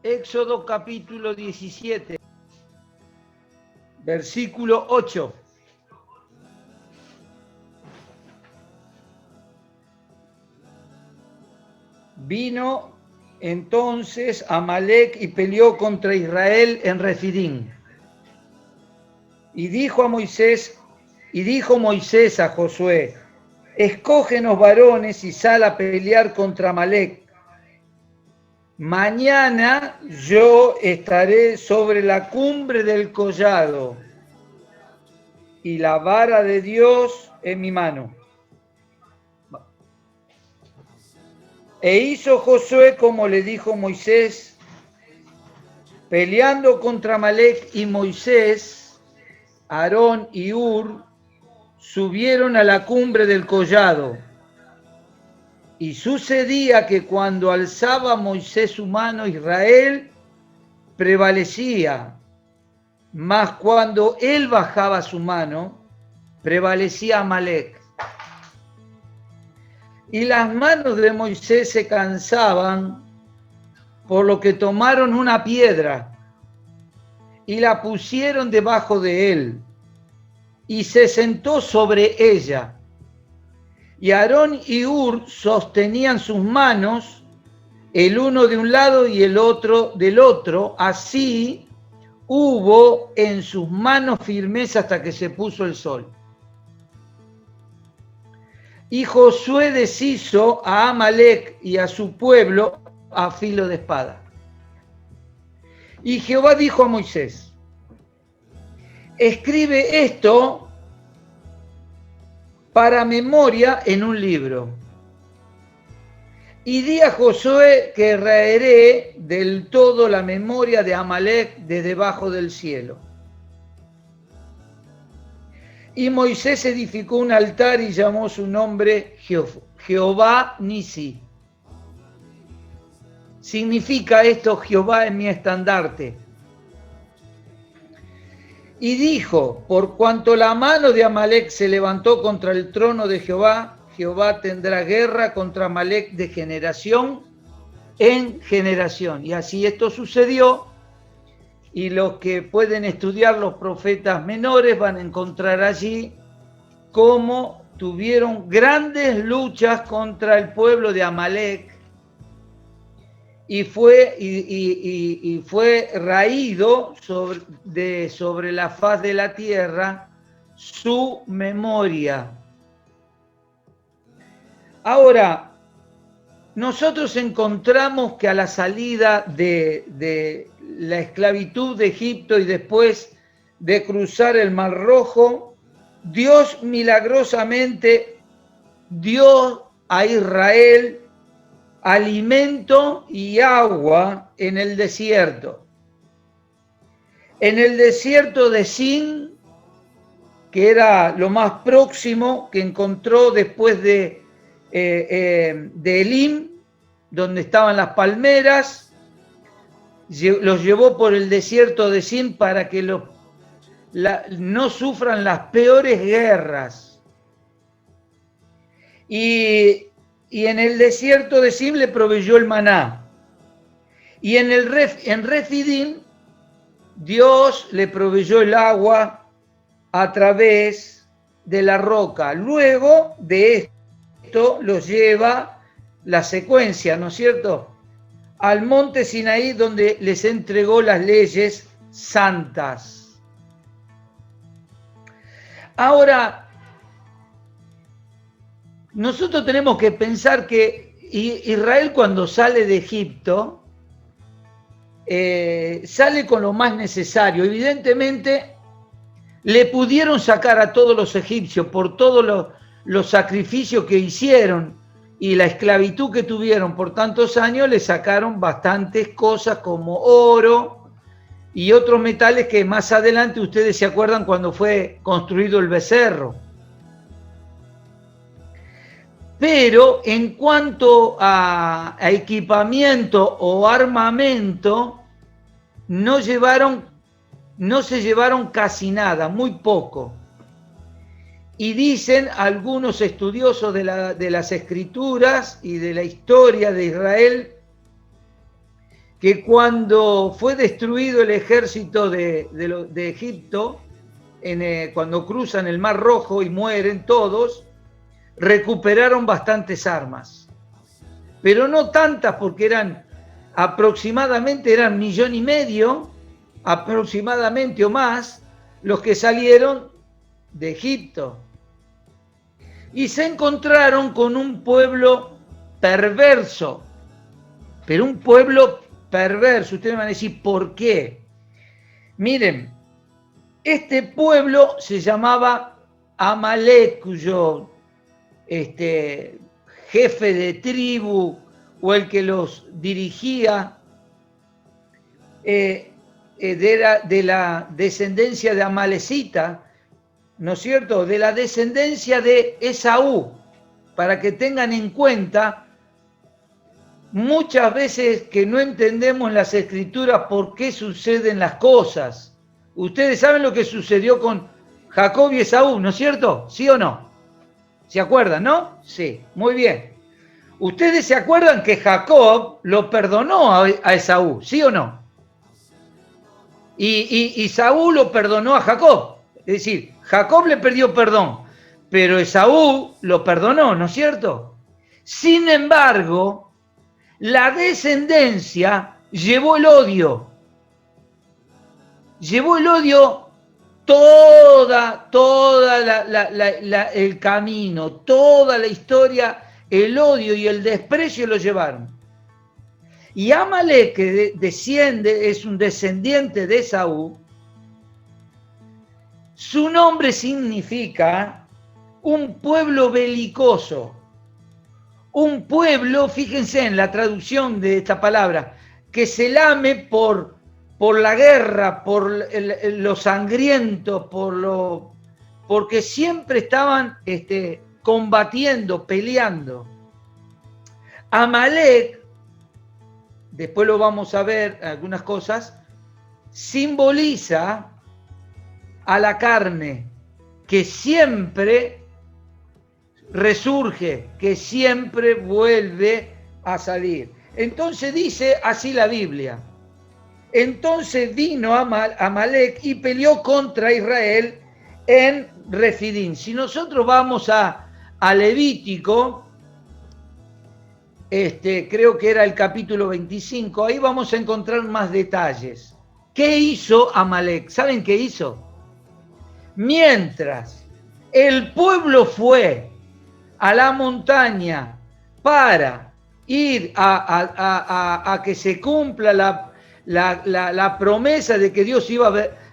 Éxodo capítulo 17, versículo 8. Vino entonces Amalec y peleó contra Israel en Refidim. Y dijo Moisés a Josué: escógenos varones y sal a pelear contra Amalec. Mañana yo estaré sobre la cumbre del collado y la vara de Dios en mi mano. E hizo Josué como le dijo Moisés, peleando contra Amalec, y Moisés, Aarón y Hur subieron a la cumbre del collado. Y sucedía que cuando alzaba Moisés su mano, Israel prevalecía, mas cuando él bajaba su mano, prevalecía Amalec. Y las manos de Moisés se cansaban, por lo que tomaron una piedra y la pusieron debajo de él, y se sentó sobre ella. Y Aarón y Hur sostenían sus manos, el uno de un lado y el otro del otro. Así hubo en sus manos firmeza hasta que se puso el sol. Y Josué deshizo a Amalec y a su pueblo a filo de espada. Y Jehová dijo a Moisés: escribe esto para memoria en un libro. Y di a Josué que raeré del todo la memoria de Amalec de debajo del cielo. Y Moisés edificó un altar y llamó su nombre Jehová Nisi. Significa esto: Jehová es mi estandarte. Y dijo: por cuanto la mano de Amalec se levantó contra el trono de Jehová, Jehová tendrá guerra contra Amalec de generación en generación. Y así esto sucedió, y los que pueden estudiar los profetas menores van a encontrar allí cómo tuvieron grandes luchas contra el pueblo de Amalec, y fue raído sobre la faz de la tierra su memoria. Ahora, nosotros encontramos que a la salida de la esclavitud de Egipto y después de cruzar el Mar Rojo, Dios milagrosamente dio a Israel alimento y agua en el desierto. En el desierto de Sin, que era lo más próximo que encontró después de Elim, donde estaban las palmeras, los llevó por el desierto de Sin para que no sufran las peores guerras. Y en el desierto de Sin le proveyó el maná. Y en Refidim, Dios le proveyó el agua a través de la roca. Luego de esto los lleva la secuencia, ¿no es cierto?, al monte Sinaí, donde les entregó las leyes santas. Ahora, nosotros tenemos que pensar que Israel, cuando sale de Egipto, sale con lo más necesario. Evidentemente, le pudieron sacar a todos los egipcios por todos los sacrificios que hicieron y la esclavitud que tuvieron por tantos años. Le sacaron bastantes cosas como oro y otros metales que más adelante ustedes se acuerdan cuando fue construido el becerro. Pero en cuanto a equipamiento o armamento, no se llevaron casi nada, muy poco. Y dicen algunos estudiosos de las escrituras y de la historia de Israel que cuando fue destruido el ejército de Egipto, cuando cruzan el Mar Rojo y mueren todos, recuperaron bastantes armas. Pero no tantas, porque aproximadamente eran 1,5 millones, aproximadamente o más, los que salieron de Egipto. Y se encontraron con un pueblo perverso, pero un pueblo perverso. Ustedes me van a decir, ¿por qué? Miren, este pueblo se llamaba Amalek, cuyo jefe de tribu o el que los dirigía de la descendencia de Amalecita, ¿no es cierto?, de la descendencia de Esaú, para que tengan en cuenta muchas veces que no entendemos en las escrituras por qué suceden las cosas. Ustedes saben lo que sucedió con Jacob y Esaú, ¿no es cierto? ¿Sí o no? ¿Se acuerdan, no? Sí, muy bien. Ustedes se acuerdan que Jacob lo perdonó a Esaú, ¿sí o no? Y Esaú lo perdonó a Jacob. Es decir, Jacob le pidió perdón, pero Esaú lo perdonó, ¿no es cierto? Sin embargo, la descendencia llevó el odio. Llevó el odio toda el camino, toda la historia, el odio y el desprecio lo llevaron. Y Amalek, que es un descendiente de Esaú, su nombre significa un pueblo belicoso. Un pueblo, fíjense en la traducción de esta palabra, que se lame por la guerra, por lo sangriento, porque siempre estaban combatiendo, peleando. Amalek, después lo vamos a ver algunas cosas, simboliza a la carne, que siempre resurge, que siempre vuelve a salir. Entonces dice así la Biblia: entonces vino Amalek y peleó contra Israel en Refidín. Si nosotros vamos a Levítico, creo que era el capítulo 25, ahí vamos a encontrar más detalles. ¿Qué hizo Amalek? ¿Saben qué hizo? Mientras el pueblo fue a la montaña para ir a que se cumpla la promesa de que Dios iba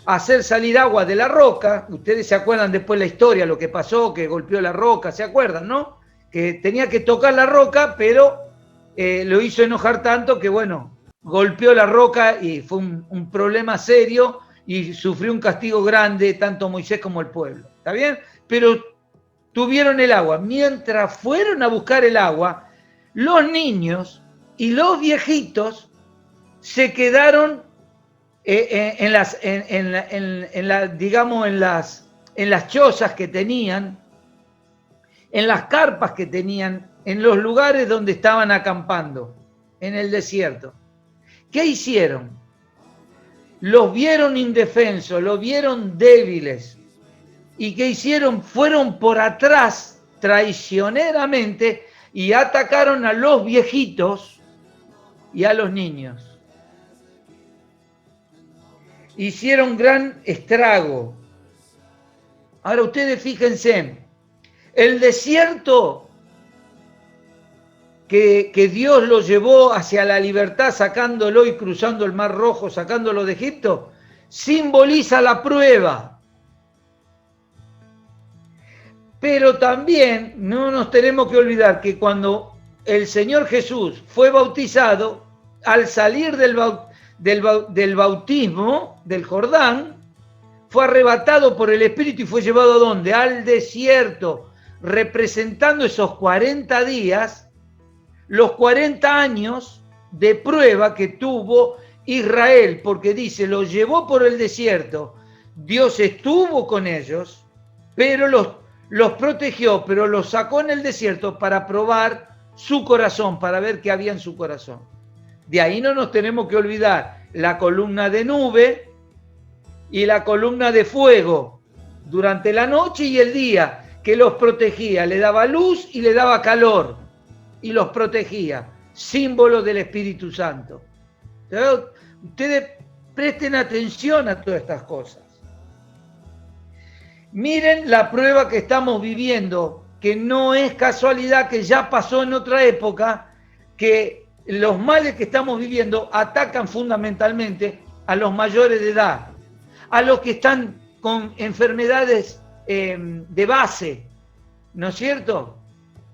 a hacer salir agua de la roca. Ustedes se acuerdan después la historia, lo que pasó, que golpeó la roca, ¿se acuerdan, no? Que tenía que tocar la roca, pero lo hizo enojar tanto que, bueno, golpeó la roca y fue un problema serio y sufrió un castigo grande, tanto Moisés como el pueblo. ¿Está bien? Pero tuvieron el agua. Mientras fueron a buscar el agua, los niños y los viejitos se quedaron en las chozas que tenían, en las carpas que tenían, en los lugares donde estaban acampando, en el desierto. ¿Qué hicieron? Los vieron indefensos, los vieron débiles. ¿Y qué hicieron? Fueron por atrás traicioneramente y atacaron a los viejitos y a los niños. Hicieron gran estrago. Ahora ustedes fíjense, el desierto que Dios lo llevó hacia la libertad, sacándolo y cruzando el Mar Rojo, sacándolo de Egipto, simboliza la prueba. Pero también no nos tenemos que olvidar que cuando el Señor Jesús fue bautizado, al salir del bautismo, del Jordán, fue arrebatado por el Espíritu y fue llevado ¿a dónde? Al desierto, representando esos 40 días, los 40 años de prueba que tuvo Israel, porque dice, los llevó por el desierto, Dios estuvo con ellos, pero los protegió, pero los sacó en el desierto para probar su corazón, para ver qué había en su corazón. De ahí no nos tenemos que olvidar la columna de nube y la columna de fuego durante la noche y el día, que los protegía, le daba luz y le daba calor y los protegía, símbolo del Espíritu Santo. Ustedes presten atención a todas estas cosas. Miren la prueba que estamos viviendo, que no es casualidad, que ya pasó en otra época, que los males que estamos viviendo atacan fundamentalmente a los mayores de edad, a los que están con enfermedades de base, ¿no es cierto?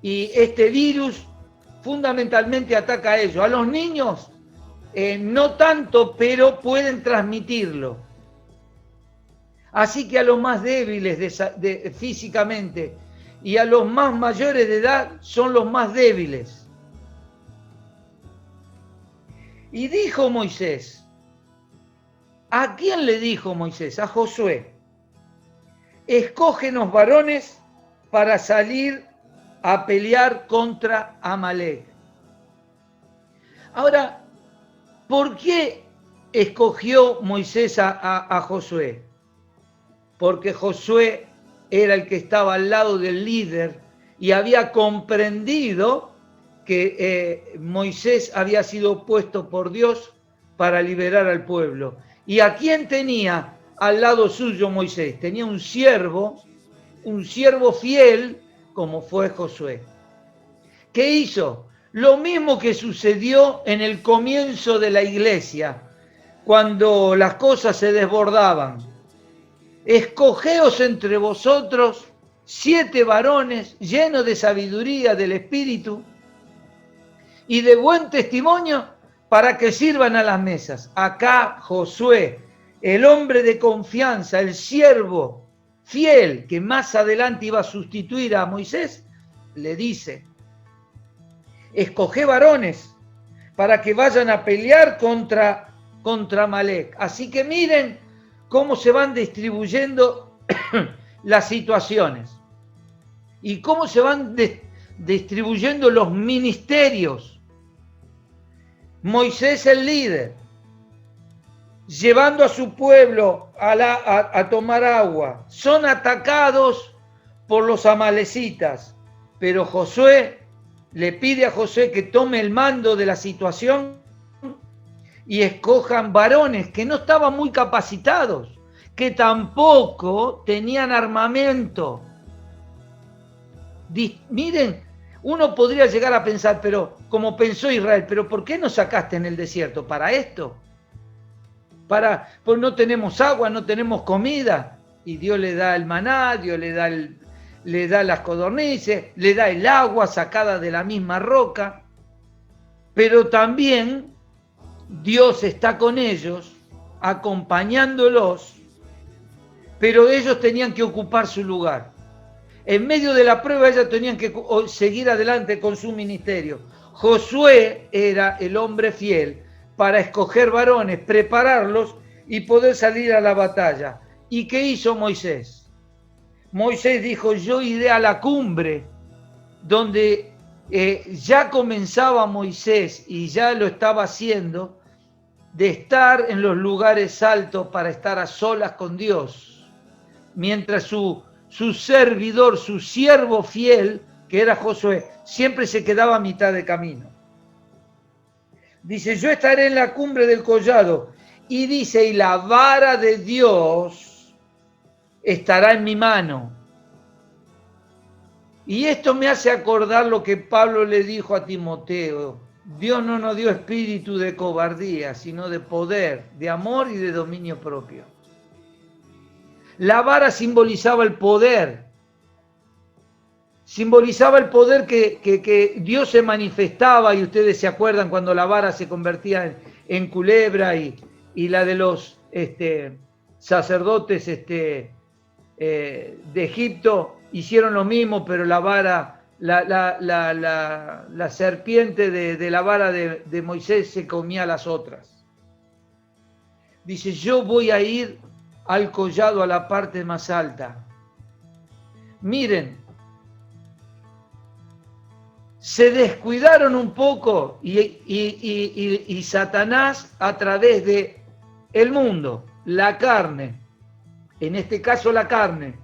Y este virus fundamentalmente ataca a ellos. A los niños no tanto, pero pueden transmitirlo. Así que a los más débiles físicamente y a los más mayores de edad son los más débiles. Y dijo Moisés, ¿a quién le dijo Moisés? A Josué, escógenos varones para salir a pelear contra Amalek. Ahora, ¿por qué escogió Moisés a Josué? Porque Josué era el que estaba al lado del líder y había comprendido que Moisés había sido puesto por Dios para liberar al pueblo. ¿Y a quién tenía al lado suyo Moisés? Tenía un siervo fiel como fue Josué. ¿Qué hizo? Lo mismo que sucedió en el comienzo de la iglesia, cuando las cosas se desbordaban. Escogeos entre vosotros 7 varones llenos de sabiduría del Espíritu y de buen testimonio para que sirvan a las mesas. Acá Josué, el hombre de confianza, el siervo fiel que más adelante iba a sustituir a Moisés, le dice, escoge varones para que vayan a pelear contra Amalek. Así que miren cómo se van distribuyendo las situaciones y cómo se van distribuyendo los ministerios. Moisés el líder, llevando a su pueblo a tomar agua. Son atacados por los amalecitas, pero Josué le pide a Josué que tome el mando de la situación y escojan varones que no estaban muy capacitados, que tampoco tenían armamento. Miren, uno podría llegar a pensar, pero como pensó Israel, pero ¿por qué nos sacaste en el desierto? ¿Para esto? Pues no tenemos agua, no tenemos comida. Y Dios le da el maná, Dios le da las codornices, le da el agua sacada de la misma roca. Pero también Dios está con ellos, acompañándolos, pero ellos tenían que ocupar su lugar. En medio de la prueba ellos tenían que seguir adelante con su ministerio. Josué era el hombre fiel para escoger varones, prepararlos y poder salir a la batalla. ¿Y qué hizo Moisés? Moisés dijo, yo iré a la cumbre, donde ya comenzaba Moisés, y ya lo estaba haciendo, de estar en los lugares altos para estar a solas con Dios, mientras su servidor, su siervo fiel, que era Josué, siempre se quedaba a mitad de camino. Dice, yo estaré en la cumbre del collado, y dice, y la vara de Dios estará en mi mano. Y esto me hace acordar lo que Pablo le dijo a Timoteo. Dios no nos dio espíritu de cobardía, sino de poder, de amor y de dominio propio. La vara simbolizaba el poder. Simbolizaba el poder que Dios se manifestaba, y ustedes se acuerdan cuando la vara se convertía en culebra y la de los sacerdotes de Egipto hicieron lo mismo, pero la vara, la serpiente de la vara de Moisés se comía a las otras. Dice, yo voy a ir al collado, a la parte más alta. Miren, se descuidaron un poco y Satanás, a través de el mundo, la carne, en este caso la carne,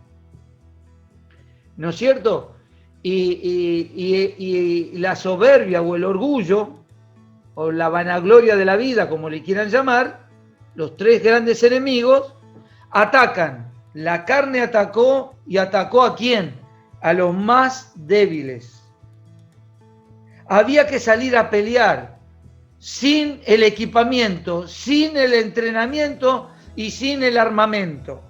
¿no es cierto? Y la soberbia o el orgullo, o la vanagloria de la vida, como le quieran llamar, los tres grandes enemigos, atacan. La carne atacó, y atacó ¿a quién? A los más débiles. Había que salir a pelear sin el equipamiento, sin el entrenamiento y sin el armamento.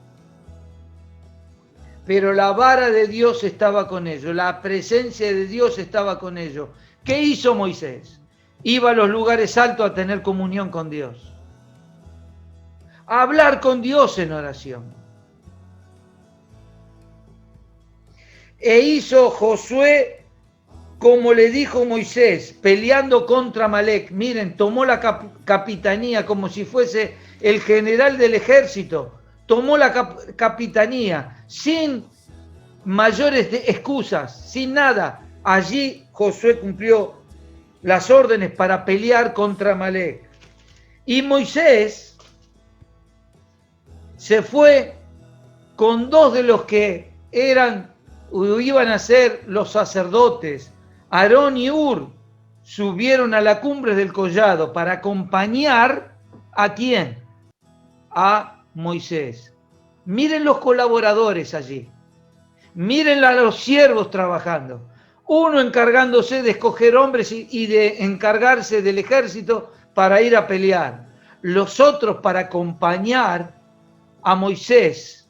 Pero la vara de Dios estaba con ellos, la presencia de Dios estaba con ellos. ¿Qué hizo Moisés? Iba a los lugares altos a tener comunión con Dios, a hablar con Dios en oración. E hizo Josué como le dijo Moisés, peleando contra Amalek. Miren, tomó la capitanía como si fuese el general del ejército. Tomó la capitanía sin mayores excusas, sin nada. Allí Josué cumplió las órdenes para pelear contra Amalek. Y Moisés se fue con dos de los que iban a ser los sacerdotes. Aarón y Hur subieron a la cumbre del collado para acompañar ¿a quién? A Moisés. Miren los colaboradores allí. Miren a los siervos trabajando. Uno encargándose de escoger hombres y de encargarse del ejército para ir a pelear. Los otros para acompañar a Moisés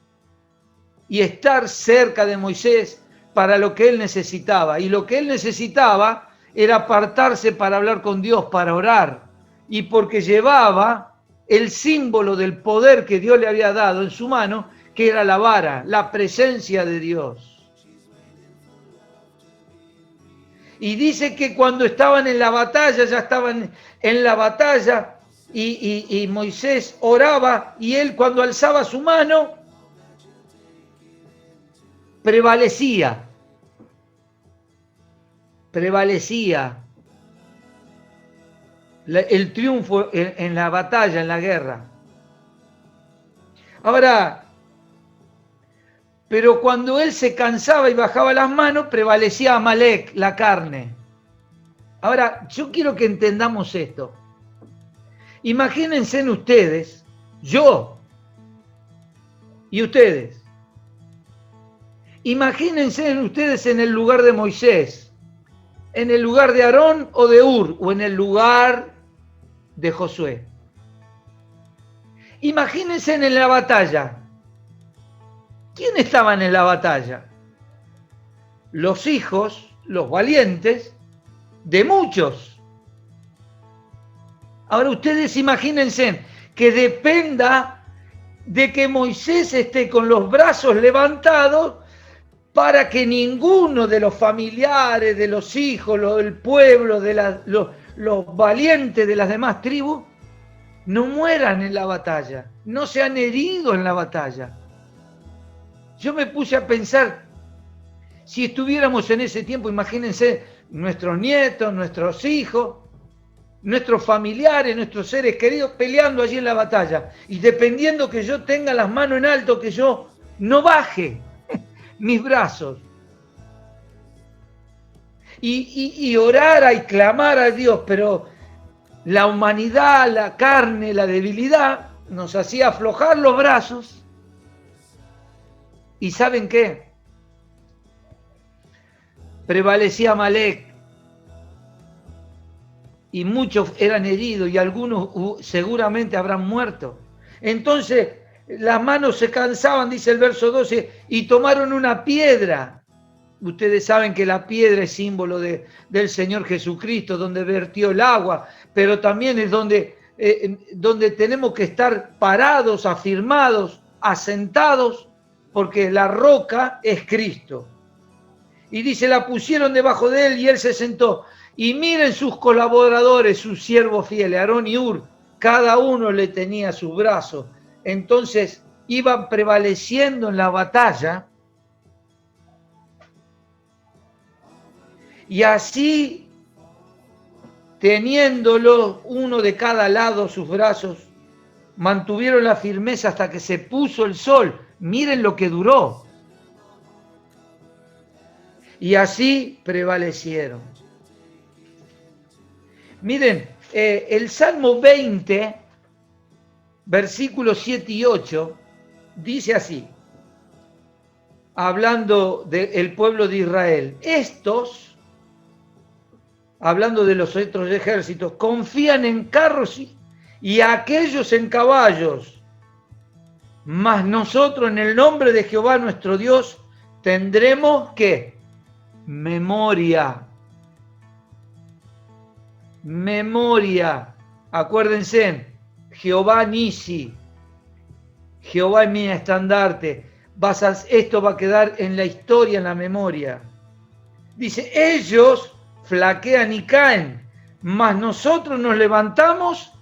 y estar cerca de Moisés para lo que él necesitaba. Y lo que él necesitaba era apartarse para hablar con Dios, para orar. Y porque llevaba el símbolo del poder que Dios le había dado en su mano, que era la vara, la presencia de Dios. Y dice que cuando estaban en la batalla, ya estaban en la batalla, y Moisés oraba, y él cuando alzaba su mano, prevalecía el triunfo en la batalla, en la guerra. Ahora, pero cuando él se cansaba y bajaba las manos, prevalecía Amalek, la carne. Ahora, yo quiero que entendamos esto. Imagínense en ustedes, yo y ustedes. Imagínense en ustedes en el lugar de Moisés, en el lugar de Aarón o de Hur, o en el lugar de Josué. Imagínense en la batalla. ¿Quién estaban en la batalla? Los hijos, los valientes, de muchos. Ahora ustedes imagínense que dependa de que Moisés esté con los brazos levantados para que ninguno de los familiares, de los hijos, del pueblo, los valientes de las demás tribus, no mueran en la batalla, no sean heridos en la batalla. Yo me puse a pensar, si estuviéramos en ese tiempo, imagínense nuestros nietos, nuestros hijos, nuestros familiares, nuestros seres queridos peleando allí en la batalla, y dependiendo que yo tenga las manos en alto, que yo no baje mis brazos y orara y clamara a Dios, pero la humanidad, la carne, la debilidad nos hacía aflojar los brazos. ¿Y saben qué? Prevalecía Amalek y muchos eran heridos y algunos seguramente habrán muerto. Entonces las manos se cansaban, dice el verso 12, y tomaron una piedra. Ustedes saben que la piedra es símbolo del Señor Jesucristo, donde vertió el agua, pero también es donde tenemos que estar parados, afirmados, asentados, porque la roca es Cristo. Y dice, la pusieron debajo de él y él se sentó. Y miren sus colaboradores, sus siervos fieles, Aarón y Hur, cada uno le tenía sus brazos. Entonces iban prevaleciendo en la batalla Y así, teniéndolo uno de cada lado sus brazos, mantuvieron la firmeza hasta que se puso el sol. Miren lo que duró. Y así prevalecieron. Miren, el Salmo 20, versículos 7 y 8, dice así, hablando del pueblo de Israel: estos, hablando de los otros ejércitos, confían en carros y aquellos en caballos, mas nosotros en el nombre de Jehová nuestro Dios tendremos ¿qué? Memoria. Memoria. Acuérdense, Jehová Nisi, Jehová es mi estandarte. Esto va a quedar en la historia, en la memoria. Dice, ellos flaquean y caen, mas nosotros nos levantamos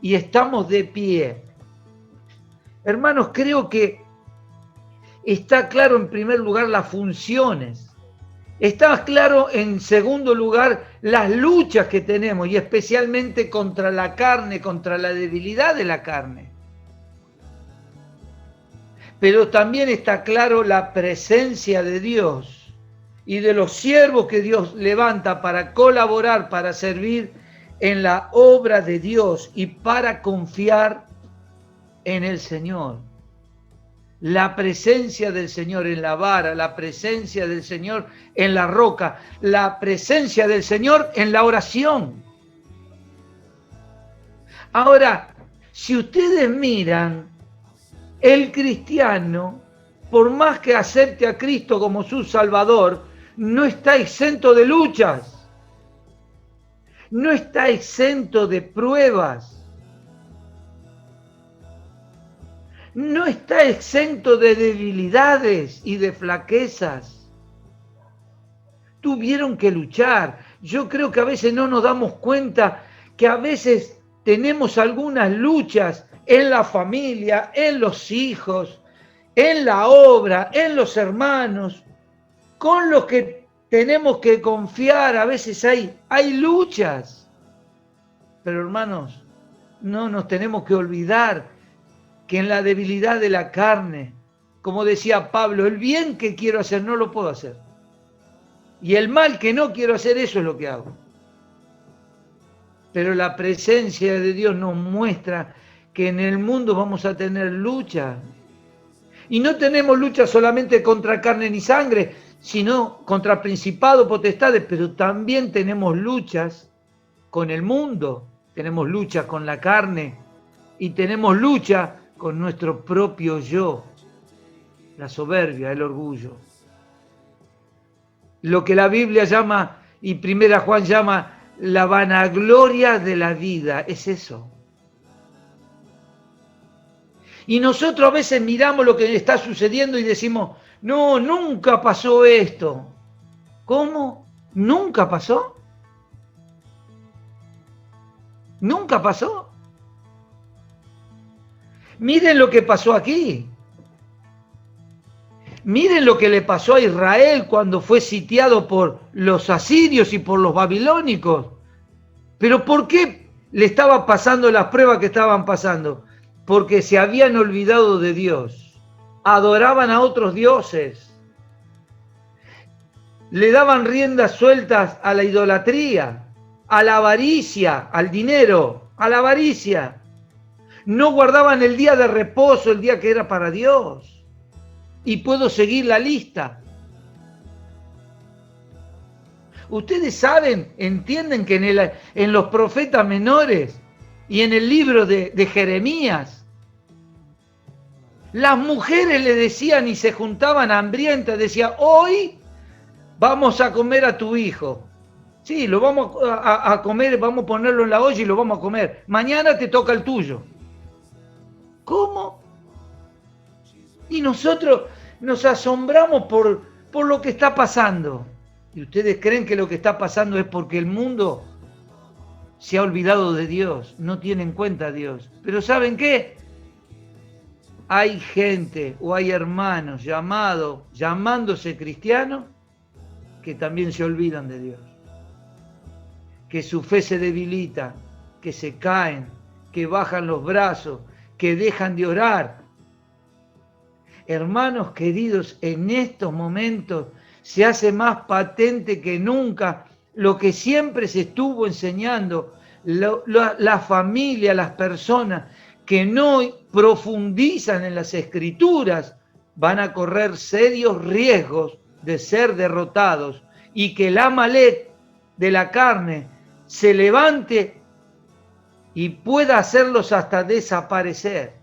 y estamos de pie. Hermanos, creo que está claro en primer lugar las funciones. Está claro en segundo lugar las luchas que tenemos, y especialmente contra la carne, contra la debilidad de la carne. Pero también está claro la presencia de Dios y de los siervos que Dios levanta para colaborar, para servir en la obra de Dios y para confiar en el Señor. La presencia del Señor en la vara, la presencia del Señor en la roca, la presencia del Señor en la oración. Ahora, si ustedes miran, el cristiano, por más que acepte a Cristo como su Salvador, no está exento de luchas, no está exento de pruebas. No está exento de debilidades y de flaquezas. Tuvieron que luchar. Yo creo que a veces no nos damos cuenta que a veces tenemos algunas luchas en la familia, en los hijos, en la obra, en los hermanos, con los que tenemos que confiar. A veces hay luchas. Pero hermanos, no nos tenemos que olvidar que en la debilidad de la carne, como decía Pablo, el bien que quiero hacer no lo puedo hacer. Y el mal que no quiero hacer, eso es lo que hago. Pero la presencia de Dios nos muestra que en el mundo vamos a tener lucha. Y no tenemos lucha solamente contra carne ni sangre, sino contra principados, potestades, pero también tenemos luchas con el mundo, tenemos lucha con la carne y tenemos lucha con nuestro propio yo, la soberbia, el orgullo. Lo que la Biblia llama, y Primera Juan llama, la vanagloria de la vida, es eso. Y nosotros a veces miramos lo que está sucediendo y decimos, no, nunca pasó esto. ¿Cómo? ¿Nunca pasó? ¿Nunca pasó? Miren lo que pasó aquí. Miren lo que le pasó a Israel cuando fue sitiado por los asirios y por los babilónicos. ¿Pero por qué le estaba pasando las pruebas que estaban pasando? Porque se habían olvidado de Dios. Adoraban a otros dioses. Le daban riendas sueltas a la idolatría, a la avaricia, al dinero, a la avaricia. No guardaban el día de reposo, el día que era para Dios. Y puedo seguir la lista. Ustedes saben, entienden que en los profetas menores y en el libro de Jeremías, las mujeres le decían y se juntaban hambrientas, decían, hoy vamos a comer a tu hijo. Sí, lo vamos a comer, vamos a ponerlo en la olla y lo vamos a comer. Mañana te toca el tuyo. ¿Cómo? Y nosotros nos asombramos por lo que está pasando. ¿Y ustedes creen que lo que está pasando es porque el mundo se ha olvidado de Dios, no tiene en cuenta a Dios? Pero ¿saben qué? Hay gente o hay hermanos llamándose cristianos que también se olvidan de Dios. que su fe se debilita, que se caen, que bajan los brazos, que dejan de orar. Hermanos queridos, en estos momentos se hace más patente que nunca lo que siempre se estuvo enseñando. La familia, las personas que no profundizan en las Escrituras van a correr serios riesgos de ser derrotados y que el Amalek de la carne se levante y pueda hacerlos hasta desaparecer.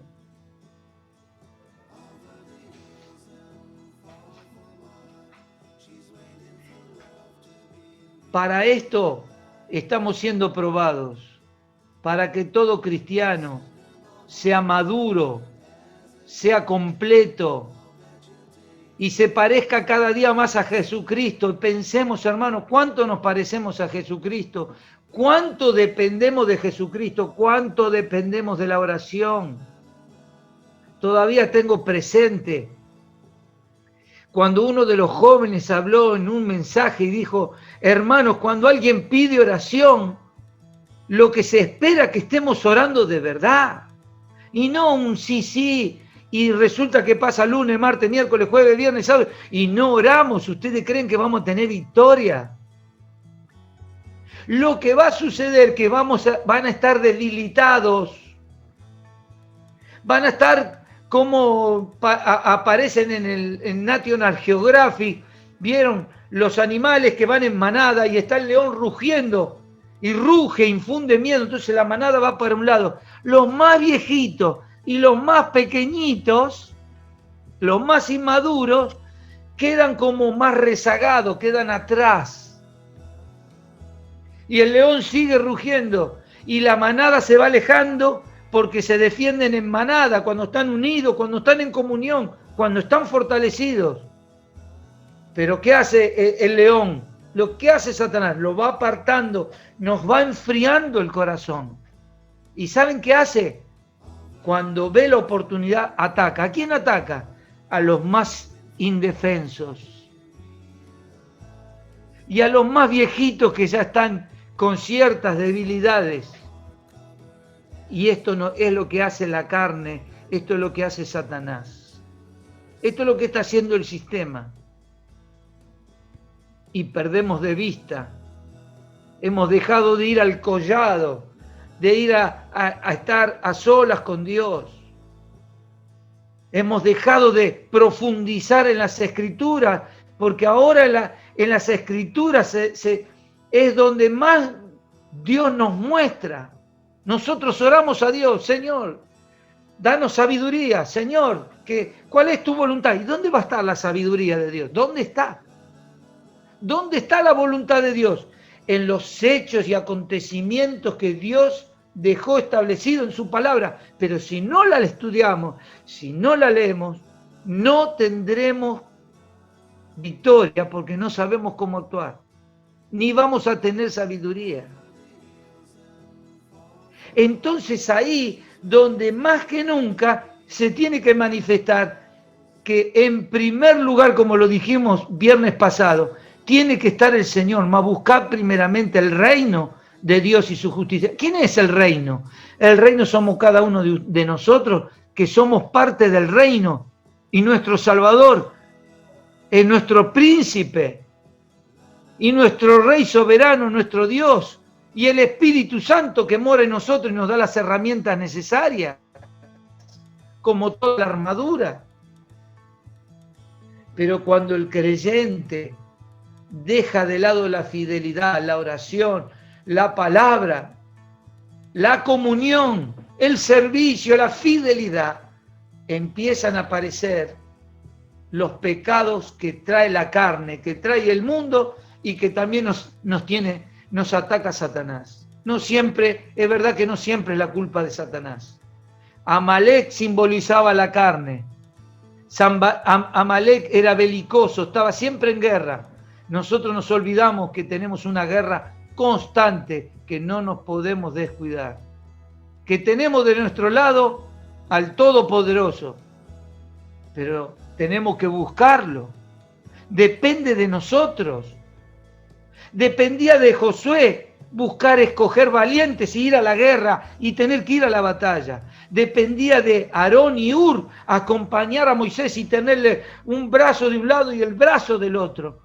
Para esto estamos siendo probados, para que todo cristiano sea maduro, sea completo y se parezca cada día más a Jesucristo. Y pensemos, hermanos, cuánto nos parecemos a Jesucristo, cuánto dependemos de Jesucristo, cuánto dependemos de la oración. Todavía tengo presente cuando uno de los jóvenes habló en un mensaje y dijo: hermanos, cuando alguien pide oración, lo que se espera es que estemos orando de verdad, y no un sí, y resulta que pasa lunes, martes, miércoles, jueves, viernes, sábado, y no oramos. ¿Ustedes creen que vamos a tener victoria? Lo que va a suceder es que van a estar debilitados, van a estar como aparecen en National Geographic. ¿Vieron los animales que van en manada y está el león rugiendo? Y ruge, infunde miedo, entonces la manada va para un lado. Los más viejitos y los más pequeñitos, los más inmaduros, quedan como más rezagados, quedan atrás. Y el león sigue rugiendo y la manada se va alejando porque se defienden en manada, cuando están unidos, cuando están en comunión, cuando están fortalecidos. Pero ¿qué hace el león? Lo que hace Satanás, lo va apartando, nos va enfriando el corazón. ¿Y saben qué hace? Cuando ve la oportunidad, ataca. ¿A quién ataca? A los más indefensos. Y a los más viejitos que ya están con ciertas debilidades. Y esto no es lo que hace la carne, esto es lo que hace Satanás. Esto es lo que está haciendo el sistema. Y perdemos de vista. Hemos dejado de ir al collado, de ir a estar a solas con Dios. Hemos dejado de profundizar en las Escrituras, porque ahora en las Escrituras es donde más Dios nos muestra. Nosotros oramos a Dios: Señor, danos sabiduría. Señor, ¿cuál es tu voluntad? ¿Y dónde va a estar la sabiduría de Dios? ¿Dónde está? ¿Dónde está la voluntad de Dios? En los hechos y acontecimientos que Dios dejó establecido en su palabra. Pero si no la estudiamos, si no la leemos, no tendremos victoria, porque no sabemos cómo actuar, ni vamos a tener sabiduría. Entonces ahí donde más que nunca se tiene que manifestar que en primer lugar, como lo dijimos viernes pasado, tiene que estar el Señor, más buscar primeramente el reino de Dios y su justicia. ¿Quién es el reino? El reino somos cada uno de nosotros, que somos parte del reino, y nuestro Salvador es nuestro príncipe y nuestro Rey soberano, nuestro Dios, y el Espíritu Santo que mora en nosotros y nos da las herramientas necesarias, como toda la armadura. Pero cuando el creyente deja de lado la fidelidad, la oración, la palabra, la comunión, el servicio, la fidelidad, empiezan a aparecer los pecados que trae la carne, que trae el mundo y que también nos ataca Satanás. No siempre, es verdad que no siempre es la culpa de Satanás. Amalek simbolizaba la carne. Amalek era belicoso, estaba siempre en guerra. Nosotros nos olvidamos que tenemos una guerra constante, que no nos podemos descuidar. Que tenemos de nuestro lado al Todopoderoso, pero tenemos que buscarlo. Depende de nosotros. Dependía de Josué buscar escoger valientes y ir a la guerra y tener que ir a la batalla. Dependía de Aarón y Hur acompañar a Moisés y tenerle un brazo de un lado y el brazo del otro,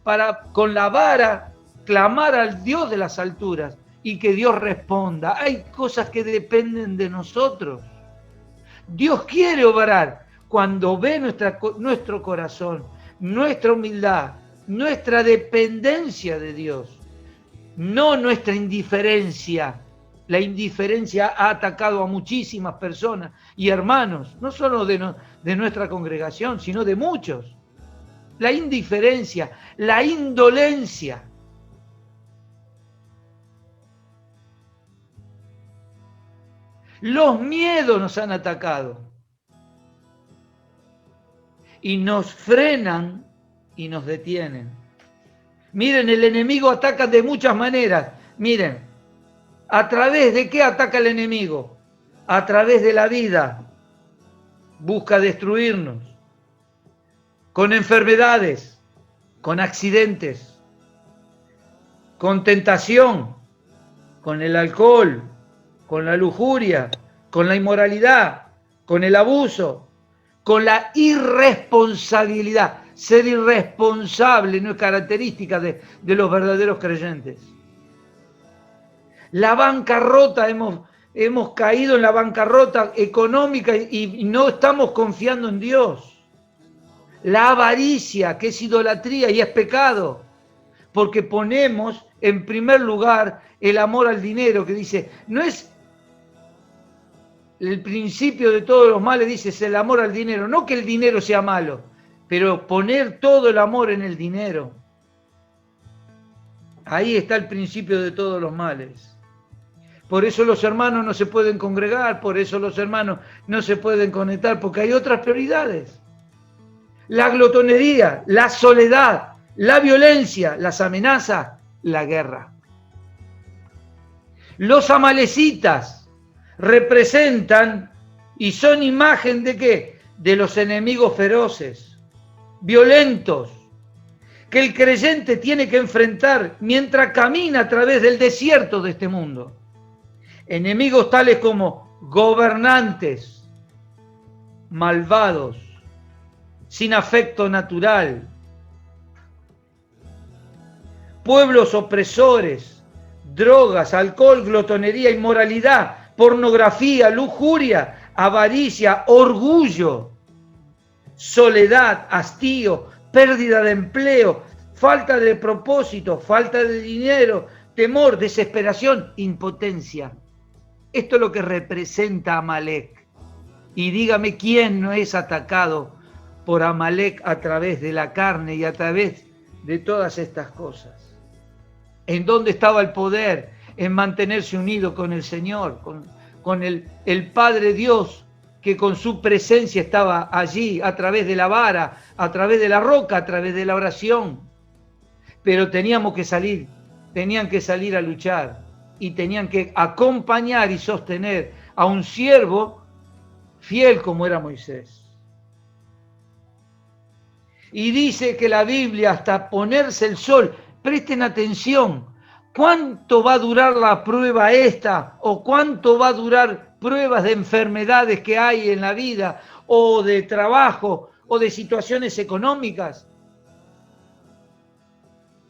para con la vara clamar al Dios de las alturas y que Dios responda. Hay cosas que dependen de nosotros. Dios quiere obrar cuando ve nuestro corazón, nuestra humildad, nuestra dependencia de Dios, no nuestra indiferencia. La indiferencia ha atacado a muchísimas personas y hermanos, no solo de nuestra congregación, sino de muchos. La indiferencia, la indolencia. Los miedos nos han atacado y nos frenan y nos detienen. Miren, el enemigo ataca de muchas maneras. Miren, ¿a través de qué ataca el enemigo? A través de la vida. Busca destruirnos. Con enfermedades, con accidentes, con tentación, con el alcohol, con la lujuria, con la inmoralidad, con el abuso, con la irresponsabilidad. Ser irresponsable no es característica de los verdaderos creyentes. La bancarrota, hemos caído en la bancarrota económica y no estamos confiando en Dios. La avaricia, que es idolatría y es pecado, porque ponemos en primer lugar el amor al dinero, que dice, no es el principio de todos los males, dice, es el amor al dinero. No que el dinero sea malo, pero poner todo el amor en el dinero. Ahí está el principio de todos los males. Por eso los hermanos no se pueden congregar, por eso los hermanos no se pueden conectar, porque hay otras prioridades. La glotonería, la soledad, la violencia, las amenazas, la guerra. Los amalecitas representan y son imagen de ¿qué? De los enemigos feroces, violentos, que el creyente tiene que enfrentar mientras camina a través del desierto de este mundo. Enemigos tales como gobernantes, malvados, sin afecto natural, pueblos opresores, drogas, alcohol, glotonería, inmoralidad, pornografía, lujuria, avaricia, orgullo, soledad, hastío, pérdida de empleo, falta de propósito, falta de dinero, temor, desesperación, impotencia. Esto es lo que representa Amalek. Y dígame quién no es atacado por Amalek a través de la carne y a través de todas estas cosas. ¿En dónde estaba el poder? En mantenerse unido con el Señor, con el Padre Dios, que con su presencia estaba allí a través de la vara, a través de la roca, a través de la oración. Pero tenían que salir a luchar y tenían que acompañar y sostener a un siervo fiel como era Moisés. Y dice que la Biblia, hasta ponerse el sol, presten atención, ¿cuánto va a durar la prueba esta? ¿O cuánto va a durar pruebas de enfermedades que hay en la vida? ¿O de trabajo? ¿O de situaciones económicas?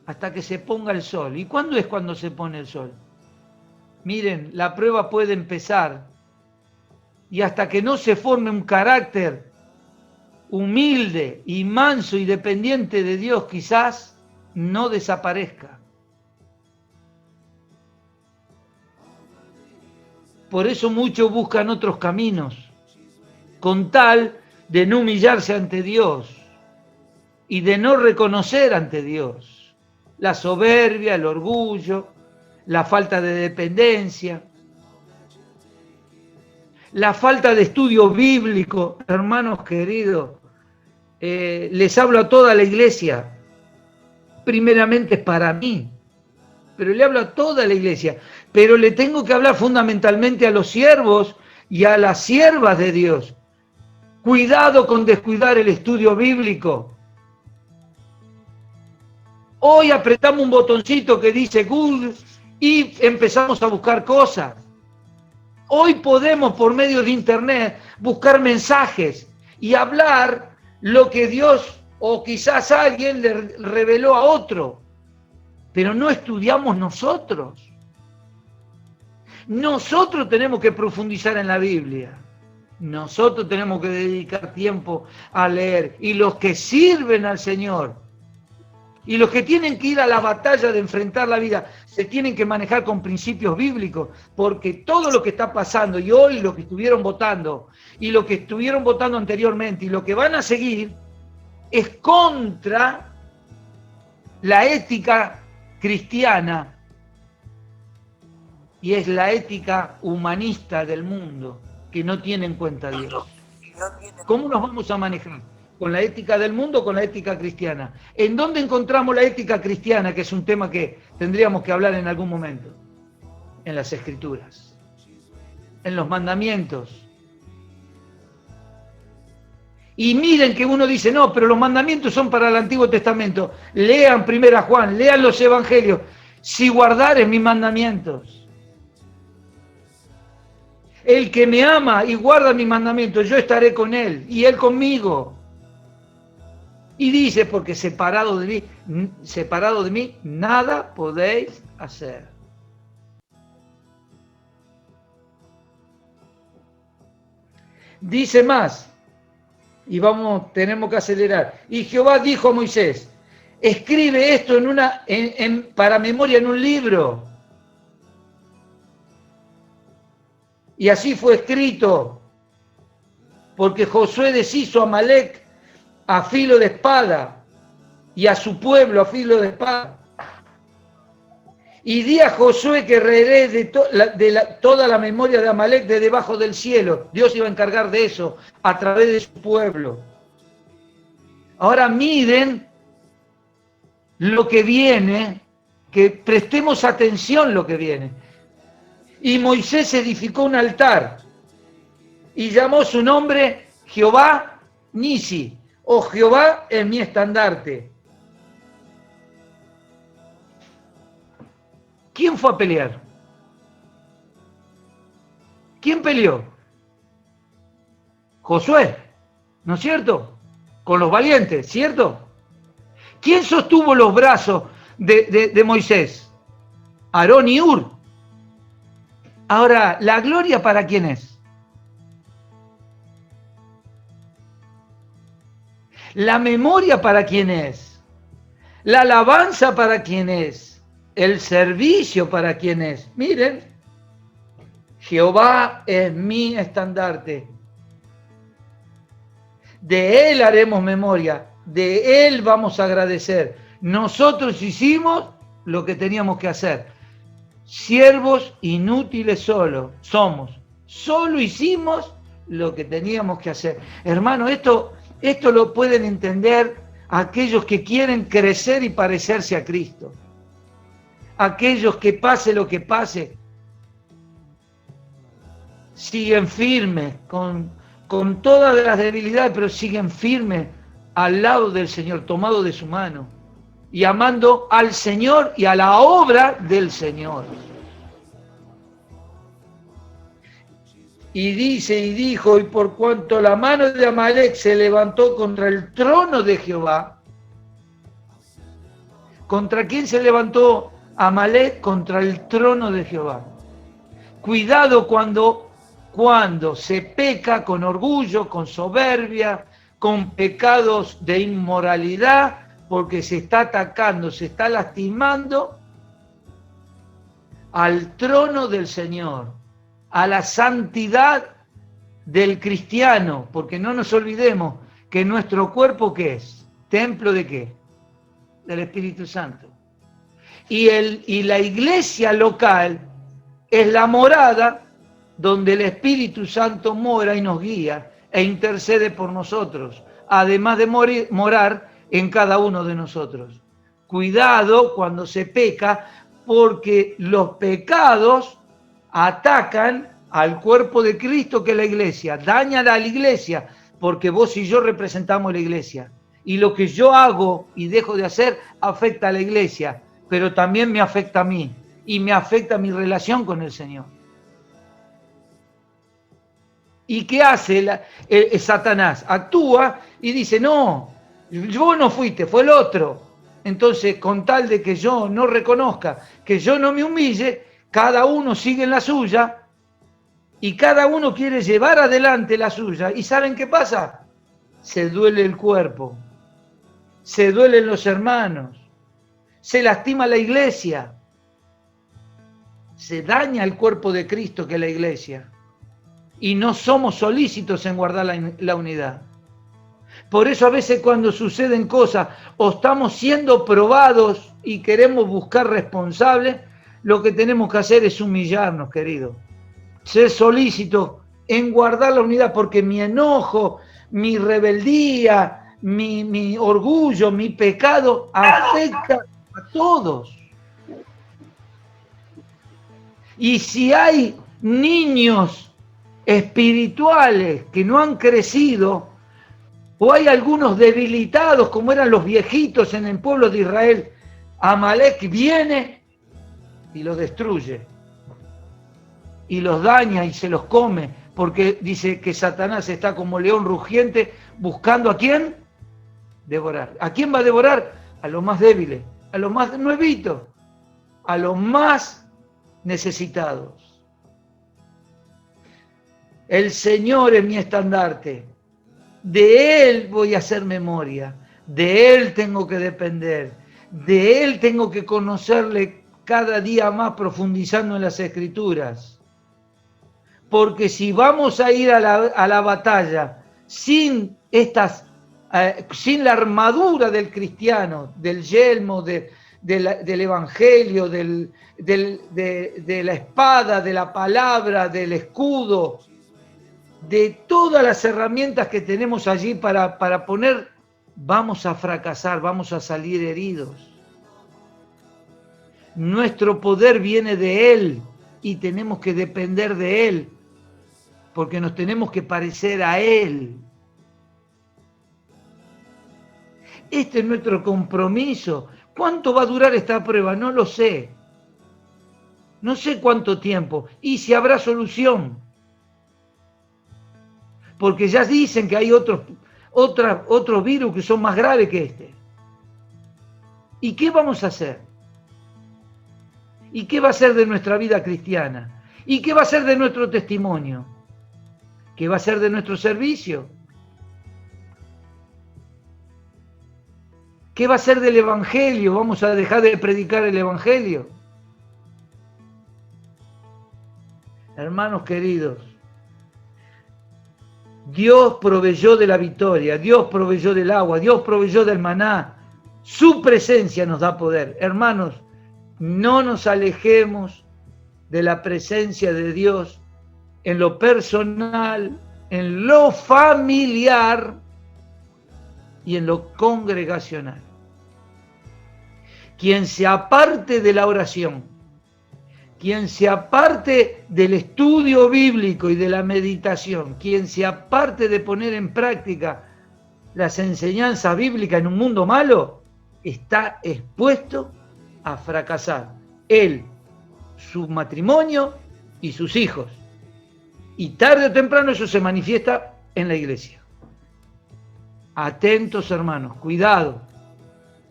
Hasta que se ponga el sol. ¿Y cuándo es cuando se pone el sol? Miren, la prueba puede empezar y hasta que no se forme un carácter humilde y manso y dependiente de Dios, quizás no desaparezca. Por eso muchos buscan otros caminos, con tal de no humillarse ante Dios y de no reconocer ante Dios la soberbia, el orgullo, la falta de dependencia, la falta de estudio bíblico. Hermanos queridos, les hablo a toda la iglesia, primeramente para mí, pero le hablo a toda la iglesia, pero le tengo que hablar fundamentalmente a los siervos y a las siervas de Dios. Cuidado con descuidar el estudio bíblico. Hoy apretamos un botoncito que dice Google y empezamos a buscar cosas. Hoy podemos, por medio de internet, buscar mensajes y hablar lo que Dios o quizás alguien le reveló a otro, pero no estudiamos nosotros. Nosotros tenemos que profundizar en la Biblia. Nosotros tenemos que dedicar tiempo a leer. Y los que sirven al Señor, y los que tienen que ir a la batalla de enfrentar la vida, se tienen que manejar con principios bíblicos, porque todo lo que está pasando, y hoy lo que estuvieron votando, y lo que estuvieron votando anteriormente, y lo que van a seguir, es contra la ética cristiana, y es la ética humanista del mundo, que no tiene en cuenta a Dios. ¿Cómo nos vamos a manejar? ¿Con la ética del mundo o con la ética cristiana? ¿En dónde encontramos la ética cristiana? Que es un tema que tendríamos que hablar en algún momento. En las Escrituras, en los mandamientos. Y miren que uno dice, no, pero los mandamientos son para el Antiguo Testamento. Lean 1 Juan, lean los Evangelios. Si guardares mis mandamientos. El que me ama y guarda mis mandamientos, yo estaré con él y él conmigo. Y dice, porque separado de mí, nada podéis hacer. Dice más, y tenemos que acelerar. Y Jehová dijo a Moisés, escribe esto para memoria en un libro. Y así fue escrito, porque Josué deshizo a Amalec a filo de espada, y a su pueblo a filo de espada. Y di a Josué que reheré toda la memoria de Amalec de debajo del cielo. Dios iba a encargar de eso a través de su pueblo. Ahora miren lo que viene, que prestemos atención lo que viene. Y Moisés edificó un altar y llamó su nombre Jehová Nisi, o Jehová es mi estandarte. ¿Quién fue a pelear? ¿Quién peleó? Josué, ¿no es cierto? Con los valientes, ¿cierto? ¿Quién sostuvo los brazos de Moisés? Aarón y Hur. Ahora, ¿la gloria para quién es? ¿La memoria para quién es? ¿La alabanza para quién es? ¿El servicio para quién es? Miren, Jehová es mi estandarte. De Él haremos memoria, de Él vamos a agradecer. Nosotros hicimos lo que teníamos que hacer. Siervos inútiles somos. Solo hicimos lo que teníamos que hacer. Hermano, esto lo pueden entender aquellos que quieren crecer y parecerse a Cristo. Aquellos que pase lo que pase, siguen firmes, con todas las debilidades, pero siguen firmes al lado del Señor, tomado de su mano, y amando al Señor y a la obra del Señor. Y dice y dijo, y por cuanto la mano de Amalec se levantó contra el trono de Jehová. ¿Contra quién se levantó Amalec? Contra el trono de Jehová. Cuidado cuando se peca con orgullo, con soberbia, con pecados de inmoralidad, porque se está atacando, se está lastimando al trono del Señor, a la santidad del cristiano, porque no nos olvidemos que nuestro cuerpo, ¿qué es? ¿Templo de qué? Del Espíritu Santo. Y la iglesia local es la morada donde el Espíritu Santo mora y nos guía e intercede por nosotros, además de morar en cada uno de nosotros. Cuidado cuando se peca, porque los pecados atacan al cuerpo de Cristo, que es la iglesia, dañan a la iglesia, porque vos y yo representamos la iglesia. Y lo que yo hago y dejo de hacer afecta a la iglesia, pero también me afecta a mí. y me afecta mi relación con el Señor. ¿Y qué hace Satanás? Actúa y dice, no, vos no fuiste, fue el otro. Entonces, con tal de que yo no reconozca, que yo no me humille, cada uno sigue en la suya y cada uno quiere llevar adelante la suya. ¿Y saben qué pasa? Se duele el cuerpo, se duelen los hermanos, se lastima la iglesia, se daña el cuerpo de Cristo que es la iglesia. Y no somos solícitos en guardar la unidad. Por eso a veces cuando suceden cosas o estamos siendo probados y queremos buscar responsables, lo que tenemos que hacer es humillarnos, querido. Ser solícitos en guardar la unidad, porque mi enojo, mi rebeldía, mi orgullo, mi pecado afecta a todos. Y si hay niños espirituales que no han crecido, o hay algunos debilitados como eran los viejitos en el pueblo de Israel, Amalek viene y los destruye y los daña y se los come, porque dice que Satanás está como león rugiente buscando ¿a quién? Devorar. ¿A quién va a devorar? A los más débiles, a los más nuevitos, a los más necesitados. El Señor es mi estandarte. De Él voy a hacer memoria. De Él tengo que depender. De Él tengo que conocerle cada día más profundizando en las Escrituras. Porque si vamos a ir a la batalla sin sin la armadura del cristiano, del yelmo, del evangelio, de la espada, de la palabra, del escudo, de todas las herramientas que tenemos allí para poner, vamos a fracasar, vamos a salir heridos. Nuestro poder viene de Él y tenemos que depender de Él, porque nos tenemos que parecer a Él. Este es nuestro compromiso. ¿Cuánto va a durar esta prueba? No lo sé. No sé cuánto tiempo. Y si habrá solución. Porque ya dicen que hay otros virus que son más graves que este. ¿Y qué vamos a hacer? ¿Y qué va a ser de nuestra vida cristiana? ¿Y qué va a ser de nuestro testimonio? ¿Qué va a ser de nuestro servicio? ¿Qué va a ser del Evangelio? ¿Vamos a dejar de predicar el Evangelio? Hermanos queridos, Dios proveyó de la victoria, Dios proveyó del agua, Dios proveyó del maná. Su presencia nos da poder. Hermanos, no nos alejemos de la presencia de Dios en lo personal, en lo familiar y en lo congregacional. Quien se aparte de la oración, quien se aparte del estudio bíblico y de la meditación, quien se aparte de poner en práctica las enseñanzas bíblicas en un mundo malo, está expuesto a fracasar. Él, su matrimonio y sus hijos. Y tarde o temprano eso se manifiesta en la iglesia. Atentos, hermanos, cuidado,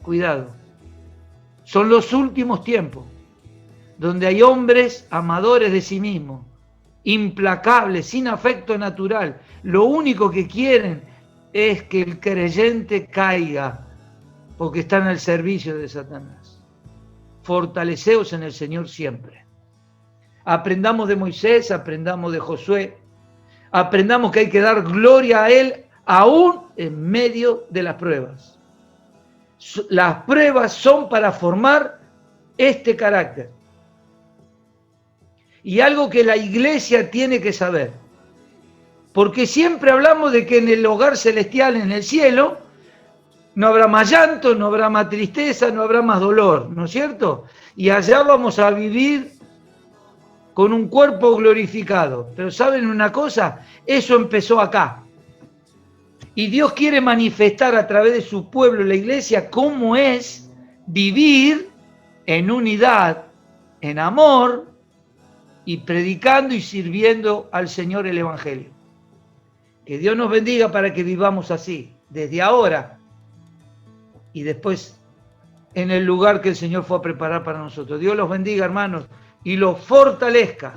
cuidado. Son los últimos tiempos, donde hay hombres amadores de sí mismos, implacables, sin afecto natural. Lo único que quieren es que el creyente caiga, porque están al servicio de Satanás. Fortaleceos en el Señor siempre. Aprendamos de Moisés, aprendamos de Josué, aprendamos que hay que dar gloria a Él aún en medio de las pruebas. Las pruebas son para formar este carácter. Y algo que la iglesia tiene que saber. Porque siempre hablamos de que en el hogar celestial, en el cielo, no habrá más llanto, no habrá más tristeza, no habrá más dolor, ¿no es cierto? Y allá vamos a vivir con un cuerpo glorificado. Pero ¿saben una cosa? Eso empezó acá. Y Dios quiere manifestar a través de su pueblo, la iglesia, cómo es vivir en unidad en amor y predicando y sirviendo al Señor el Evangelio. Que Dios nos bendiga para que vivamos así, desde ahora y después en el lugar que el Señor fue a preparar para nosotros. Dios los bendiga, hermanos, y los fortalezca,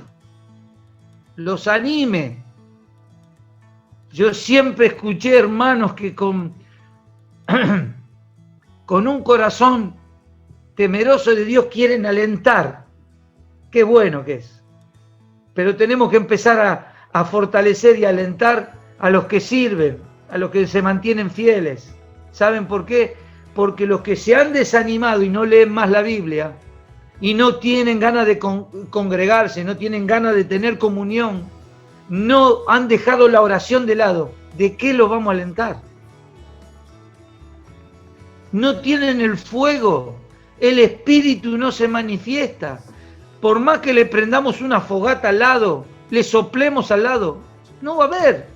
los anime. Yo siempre escuché hermanos que con un corazón temeroso de Dios quieren alentar. Qué bueno que es. Pero tenemos que empezar a fortalecer y alentar a los que sirven, a los que se mantienen fieles. ¿Saben por qué? Porque los que se han desanimado y no leen más la Biblia y no tienen ganas de congregarse, no tienen ganas de tener comunión, no han dejado la oración de lado, ¿de qué los vamos a alentar? No tienen el fuego, el espíritu no se manifiesta. Por más que le prendamos una fogata al lado, le soplemos al lado, no va a haber,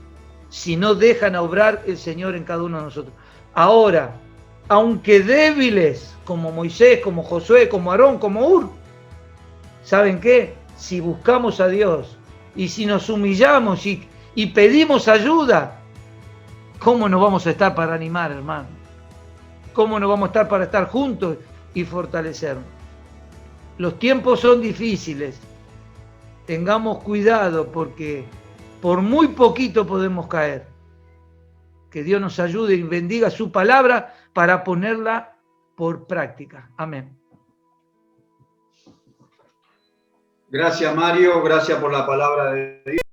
si no dejan a obrar el Señor en cada uno de nosotros. Ahora, aunque débiles, como Moisés, como Josué, como Aarón, como Ur, ¿saben qué? Si buscamos a Dios y si nos humillamos y pedimos ayuda, ¿cómo nos vamos a estar para animar, hermano? ¿Cómo nos vamos a estar para estar juntos y fortalecernos? Los tiempos son difíciles. Tengamos cuidado porque por muy poquito podemos caer. Que Dios nos ayude y bendiga su palabra para ponerla por práctica. Amén. Gracias, Mario. Gracias por la palabra de Dios.